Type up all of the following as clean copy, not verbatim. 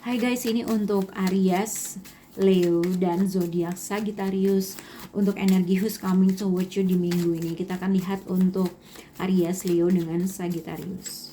Hai guys, ini untuk Aries, Leo, dan zodiak Sagittarius. Untuk energi who's coming towards you di minggu ini, kita akan lihat untuk Aries, Leo, dengan Sagittarius.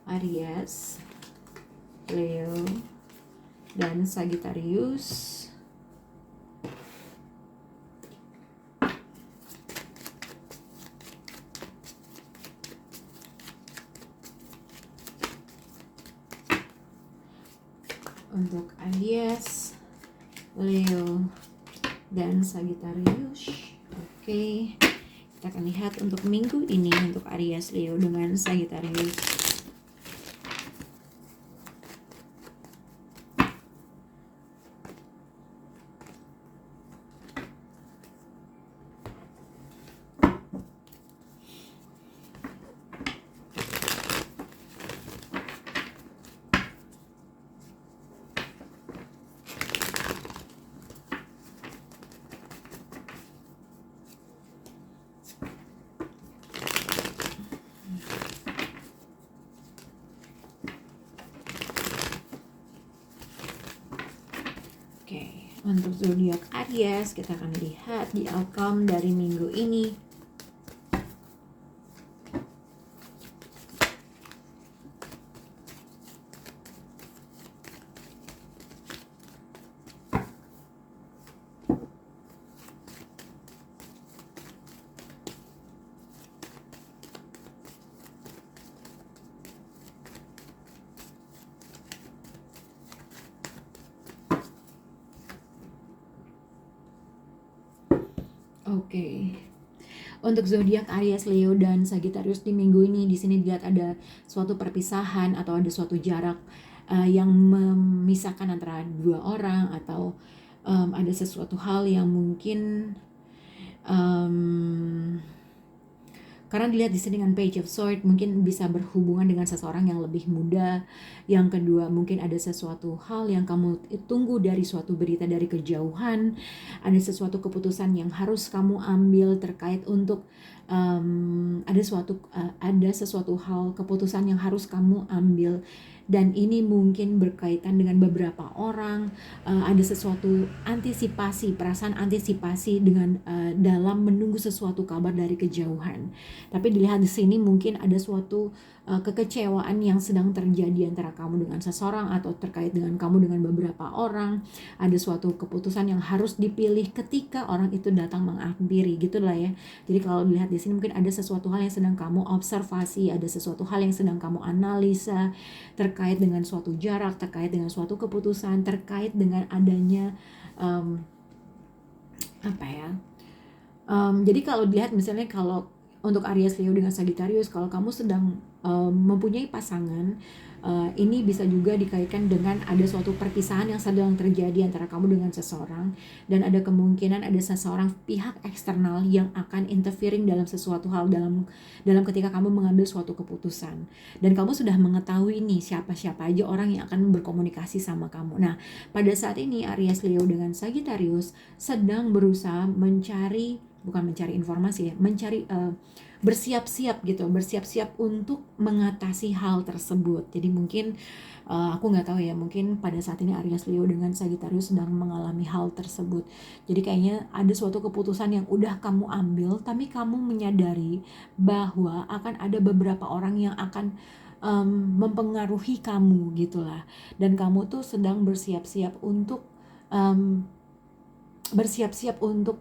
Aries, Leo, dan Sagittarius. Untuk Aries, Leo, dan Sagittarius. Oke, kita akan lihat untuk minggu ini untuk Aries, Leo, dengan Sagittarius. Untuk zodiak Aries, kita akan lihat di outcome dari minggu ini. Oke. Untuk zodiak Aries, Leo, dan Sagittarius di minggu ini, di sini dilihat ada suatu perpisahan atau ada suatu jarak yang memisahkan antara dua orang, atau ada sesuatu hal yang mungkin karena dilihat di sini dengan Page of Swords, mungkin bisa berhubungan dengan seseorang yang lebih muda. Yang kedua, mungkin ada sesuatu hal yang kamu tunggu dari suatu berita dari kejauhan. Ada sesuatu keputusan yang harus kamu ambil terkait untuk ada sesuatu hal keputusan yang harus kamu ambil. Dan ini mungkin berkaitan dengan beberapa orang, ada sesuatu antisipasi, perasaan antisipasi dengan dalam menunggu sesuatu kabar dari kejauhan. Tapi dilihat di sini mungkin ada suatu kekecewaan yang sedang terjadi antara kamu dengan seseorang, atau terkait dengan kamu dengan beberapa orang. Ada suatu keputusan yang harus dipilih ketika orang itu datang menghampiri, gitulah ya. Jadi kalau dilihat di sini mungkin ada sesuatu hal yang sedang kamu observasi, ada sesuatu hal yang sedang kamu analisa terkait dengan suatu jarak, terkait dengan suatu keputusan, terkait dengan adanya jadi kalau dilihat misalnya, kalau untuk Aries, Leo, dengan Sagittarius, kalau kamu sedang mempunyai pasangan, ini bisa juga dikaitkan dengan ada suatu perpisahan yang sedang terjadi antara kamu dengan seseorang, dan ada kemungkinan ada seseorang pihak eksternal yang akan interfering dalam sesuatu hal dalam ketika kamu mengambil suatu keputusan, dan kamu sudah mengetahui nih siapa-siapa aja orang yang akan berkomunikasi sama kamu. Nah, pada saat ini Aries, Leo, dengan Sagittarius sedang berusaha bukan mencari informasi ya, bersiap-siap untuk mengatasi hal tersebut. Jadi mungkin aku nggak tahu ya, mungkin pada saat ini Aries, Leo, dengan Sagittarius sedang mengalami hal tersebut. Jadi kayaknya ada suatu keputusan yang udah kamu ambil, tapi kamu menyadari bahwa akan ada beberapa orang yang akan mempengaruhi kamu gitulah, dan kamu tuh sedang bersiap-siap untuk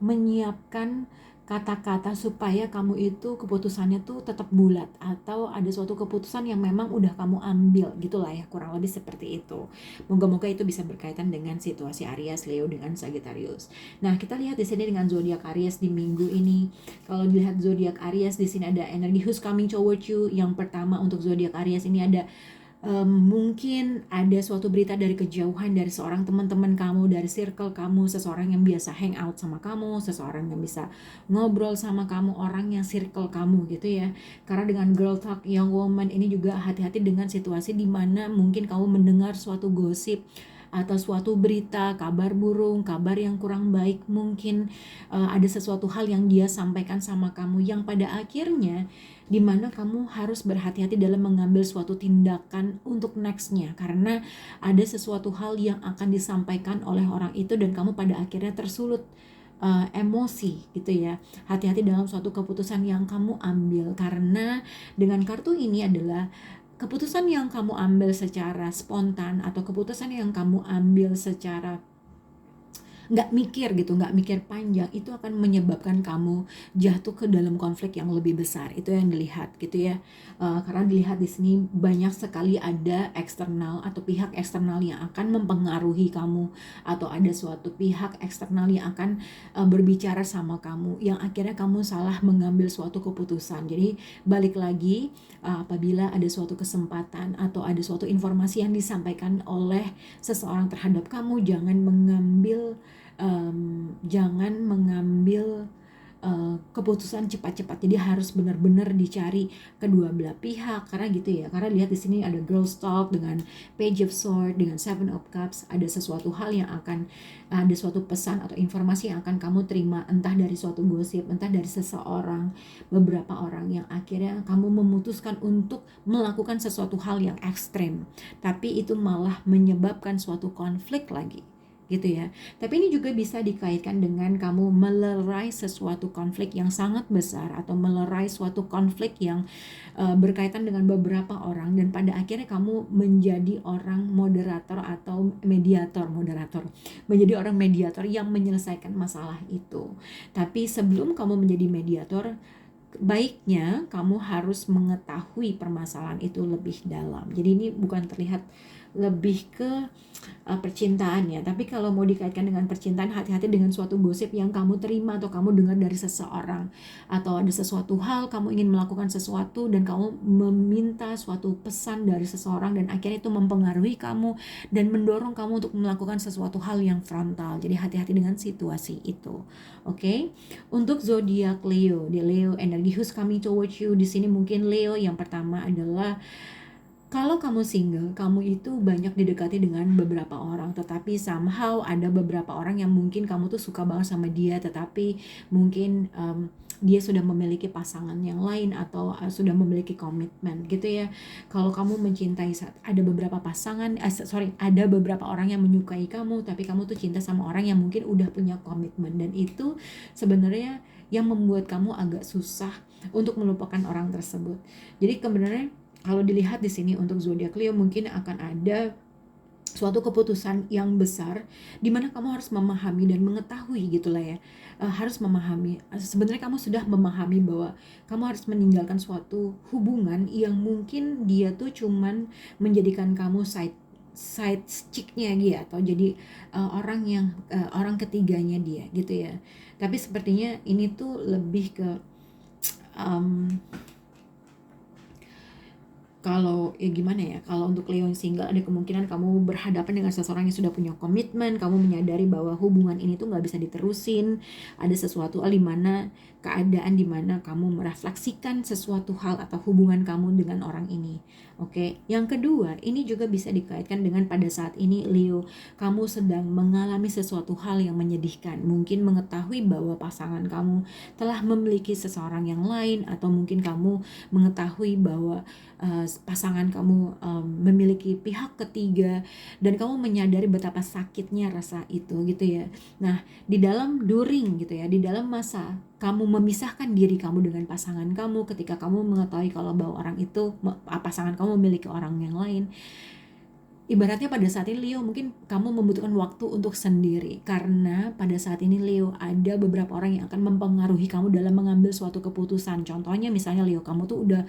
menyiapkan kata-kata supaya kamu itu keputusannya tuh tetap bulat, atau ada suatu keputusan yang memang udah kamu ambil gitulah ya, kurang lebih seperti itu. Moga-moga itu bisa berkaitan dengan situasi Aries, Leo, dengan Sagittarius. Nah, kita lihat di sini dengan zodiak Aries di minggu ini. Kalau dilihat zodiak Aries di sini ada energi who's coming towards you. Yang pertama untuk zodiak Aries ini ada mungkin ada suatu berita dari kejauhan, dari seorang teman-teman kamu, dari circle kamu, seseorang yang biasa hang out sama kamu, seseorang yang bisa ngobrol sama kamu, orang yang circle kamu gitu ya. Karena dengan girl talk, young woman ini juga hati-hati dengan situasi di mana mungkin kamu mendengar suatu gosip atau suatu berita, kabar burung, kabar yang kurang baik, mungkin ada sesuatu hal yang dia sampaikan sama kamu yang pada akhirnya di mana kamu harus berhati-hati dalam mengambil suatu tindakan untuk nextnya, karena ada sesuatu hal yang akan disampaikan oleh orang itu dan kamu pada akhirnya tersulut emosi gitu ya. Hati-hati dalam suatu keputusan yang kamu ambil, karena dengan kartu ini adalah keputusan yang kamu ambil secara spontan atau keputusan yang kamu ambil secara nggak mikir gitu, nggak mikir panjang, itu akan menyebabkan kamu jatuh ke dalam konflik yang lebih besar. Itu yang dilihat gitu ya. Karena dilihat di sini banyak sekali ada eksternal atau pihak eksternal yang akan mempengaruhi kamu, atau ada suatu pihak eksternal yang akan berbicara sama kamu yang akhirnya kamu salah mengambil suatu keputusan. Jadi balik lagi, apabila ada suatu kesempatan atau ada suatu informasi yang disampaikan oleh seseorang terhadap kamu, jangan mengambil keputusan cepat-cepat. Jadi harus benar-benar dicari kedua belah pihak, karena gitu ya. Karena lihat di sini ada Girl's Talk dengan Page of Swords dengan Seven of Cups. Ada sesuatu hal yang akan, ada suatu pesan atau informasi yang akan kamu terima, entah dari suatu gosip, entah dari seseorang, beberapa orang, yang akhirnya kamu memutuskan untuk melakukan sesuatu hal yang ekstrem, tapi itu malah menyebabkan suatu konflik lagi gitu ya. Tapi ini juga bisa dikaitkan dengan kamu melerai sesuatu konflik yang sangat besar, atau melerai suatu konflik yang berkaitan dengan beberapa orang, dan pada akhirnya kamu menjadi orang moderator atau menjadi orang mediator yang menyelesaikan masalah itu. Tapi sebelum kamu menjadi mediator, baiknya kamu harus mengetahui permasalahan itu lebih dalam. Jadi ini bukan terlihat lebih ke percintaan ya, tapi kalau mau dikaitkan dengan percintaan, hati-hati dengan suatu gosip yang kamu terima atau kamu dengar dari seseorang, atau ada sesuatu hal kamu ingin melakukan sesuatu dan kamu meminta suatu pesan dari seseorang, dan akhirnya itu mempengaruhi kamu dan mendorong kamu untuk melakukan sesuatu hal yang frontal. Jadi hati-hati dengan situasi itu. Oke. Untuk zodiak Leo, di Leo energi who's coming towards you di sini, mungkin Leo yang pertama adalah, kalau kamu single, kamu itu banyak didekati dengan beberapa orang, tetapi somehow ada beberapa orang yang mungkin kamu tuh suka banget sama dia, tetapi mungkin dia sudah memiliki pasangan yang lain, atau sudah memiliki komitmen gitu ya. Kalau kamu mencintai, ada beberapa pasangan, ada beberapa orang yang menyukai kamu, tapi kamu tuh cinta sama orang yang mungkin udah punya komitmen, dan itu sebenarnya yang membuat kamu agak susah untuk melupakan orang tersebut. Jadi sebenarnya kalau dilihat di sini untuk zodiak Leo, mungkin akan ada suatu keputusan yang besar di mana kamu harus memahami dan mengetahui gitulah ya. Harus memahami. Sebenarnya kamu sudah memahami bahwa kamu harus meninggalkan suatu hubungan yang mungkin dia tuh cuman menjadikan kamu side chick-nya dia, atau jadi orang ketiganya dia gitu ya. Tapi sepertinya ini tuh lebih ke kalau ya gimana ya, kalau untuk Leo yang single, ada kemungkinan kamu berhadapan dengan seseorang yang sudah punya komitmen, kamu menyadari bahwa hubungan ini tuh nggak bisa diterusin, ada sesuatu hal di mana, keadaan di mana kamu merefleksikan sesuatu hal atau hubungan kamu dengan orang ini. Oke. Yang kedua, ini juga bisa dikaitkan dengan pada saat ini Leo, kamu sedang mengalami sesuatu hal yang menyedihkan, mungkin mengetahui bahwa pasangan kamu telah memiliki seseorang yang lain, atau mungkin kamu mengetahui bahwa pasangan kamu memiliki pihak ketiga, dan kamu menyadari betapa sakitnya rasa itu gitu ya. Nah, di dalam gitu ya, di dalam masa kamu memisahkan diri kamu dengan pasangan kamu, ketika kamu mengetahui kalau bahwa orang itu, pasangan kamu memiliki orang yang lain, ibaratnya pada saat ini Leo, mungkin kamu membutuhkan waktu untuk sendiri, karena pada saat ini Leo, ada beberapa orang yang akan mempengaruhi kamu dalam mengambil suatu keputusan. Contohnya misalnya Leo, kamu tuh udah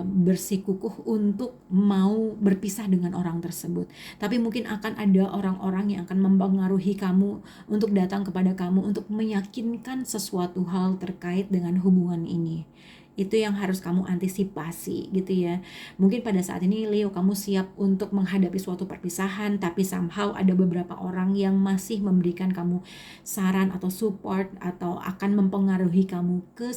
bersikukuh untuk mau berpisah dengan orang tersebut, tapi mungkin akan ada orang-orang yang akan mempengaruhi kamu untuk datang kepada kamu untuk meyakinkan sesuatu hal terkait dengan hubungan ini Itu yang harus kamu antisipasi gitu ya. Mungkin pada saat ini Leo kamu siap untuk menghadapi suatu perpisahan, tapi somehow ada beberapa orang yang masih memberikan kamu saran atau support atau akan mempengaruhi kamu ke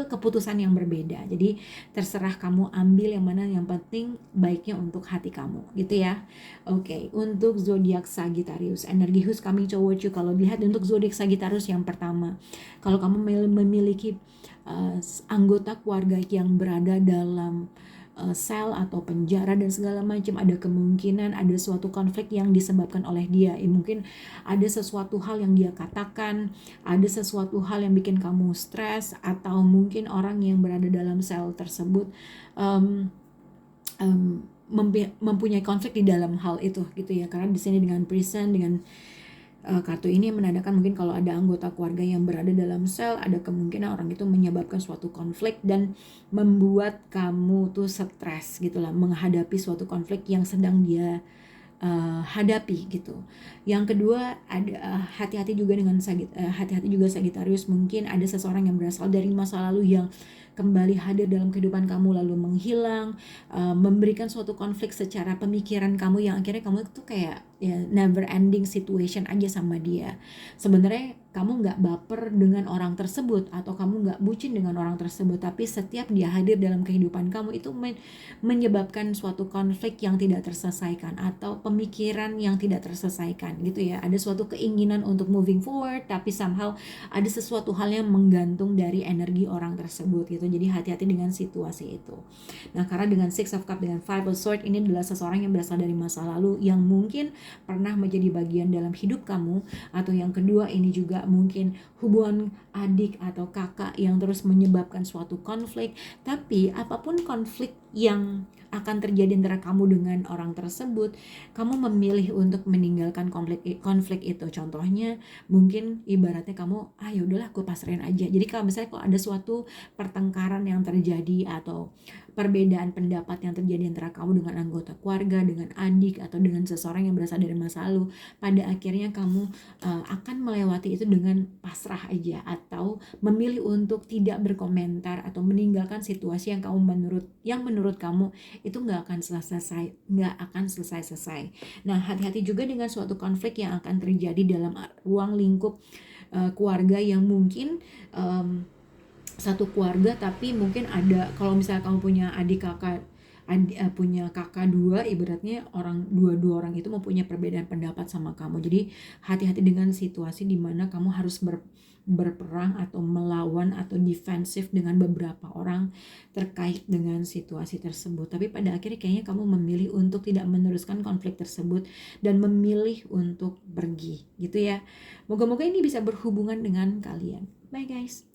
keputusan yang berbeda. Jadi terserah kamu ambil yang mana, yang penting baiknya untuk hati kamu gitu ya. Oke, untuk zodiak Sagittarius, energi who's coming toward you. Kalau dilihat untuk zodiak Sagittarius yang pertama, kalau kamu memiliki anggota keluarga yang berada dalam sel atau penjara dan segala macam, ada kemungkinan ada suatu konflik yang disebabkan oleh dia. Mungkin ada sesuatu hal yang dia katakan, ada sesuatu hal yang bikin kamu stres, atau mungkin orang yang berada dalam sel tersebut um, mempunyai konflik di dalam hal itu gitu ya. Karena di sini dengan prison, dengan kartu ini menandakan mungkin kalau ada anggota keluarga yang berada dalam sel, ada kemungkinan orang itu menyebabkan suatu konflik dan membuat kamu tuh stres gitu lah, menghadapi suatu konflik yang sedang dia hadapi gitu. Yang kedua ada hati-hati juga dengan hati-hati juga Sagittarius, mungkin ada seseorang yang berasal dari masa lalu yang kembali hadir dalam kehidupan kamu lalu menghilang, memberikan suatu konflik secara pemikiran kamu yang akhirnya kamu tuh kayak ya never ending situation aja sama dia. Sebenarnya kamu nggak baper dengan orang tersebut atau kamu nggak bucin dengan orang tersebut, tapi setiap dia hadir dalam kehidupan kamu itu menyebabkan suatu konflik yang tidak terselesaikan atau pemikiran yang tidak terselesaikan gitu ya. Ada suatu keinginan untuk moving forward, tapi somehow ada sesuatu hal yang menggantung dari energi orang tersebut gitu. Jadi hati-hati dengan situasi itu. Nah, karena dengan Six of Cups, dengan Five of Swords, ini adalah seseorang yang berasal dari masa lalu yang mungkin pernah menjadi bagian dalam hidup kamu, atau yang kedua ini juga mungkin hubungan adik atau kakak yang terus menyebabkan suatu konflik. Tapi apapun konflik yang akan terjadi antara kamu dengan orang tersebut, kamu memilih untuk meninggalkan konflik itu. Contohnya mungkin ibaratnya kamu yaudahlah gue pasrahin aja. Jadi kalau misalnya kalau ada suatu pertengkaran yang terjadi atau perbedaan pendapat yang terjadi antara kamu dengan anggota keluarga, dengan adik, atau dengan seseorang yang berasal dari masa lalu, pada akhirnya kamu akan melewati itu dengan pasrah aja, atau memilih untuk tidak berkomentar atau meninggalkan situasi yang menurut kamu itu nggak akan selesai. Nah, hati-hati juga dengan suatu konflik yang akan terjadi dalam ruang lingkup keluarga yang mungkin satu keluarga, tapi mungkin ada, kalau misalnya kamu punya punya kakak dua, ibaratnya dua orang itu mempunyai perbedaan pendapat sama kamu. Jadi hati-hati dengan situasi di mana kamu harus berperang atau melawan atau defensif dengan beberapa orang terkait dengan situasi tersebut. Tapi pada akhirnya kayaknya kamu memilih untuk tidak meneruskan konflik tersebut dan memilih untuk pergi gitu ya. Moga-moga ini bisa berhubungan dengan kalian. Bye guys.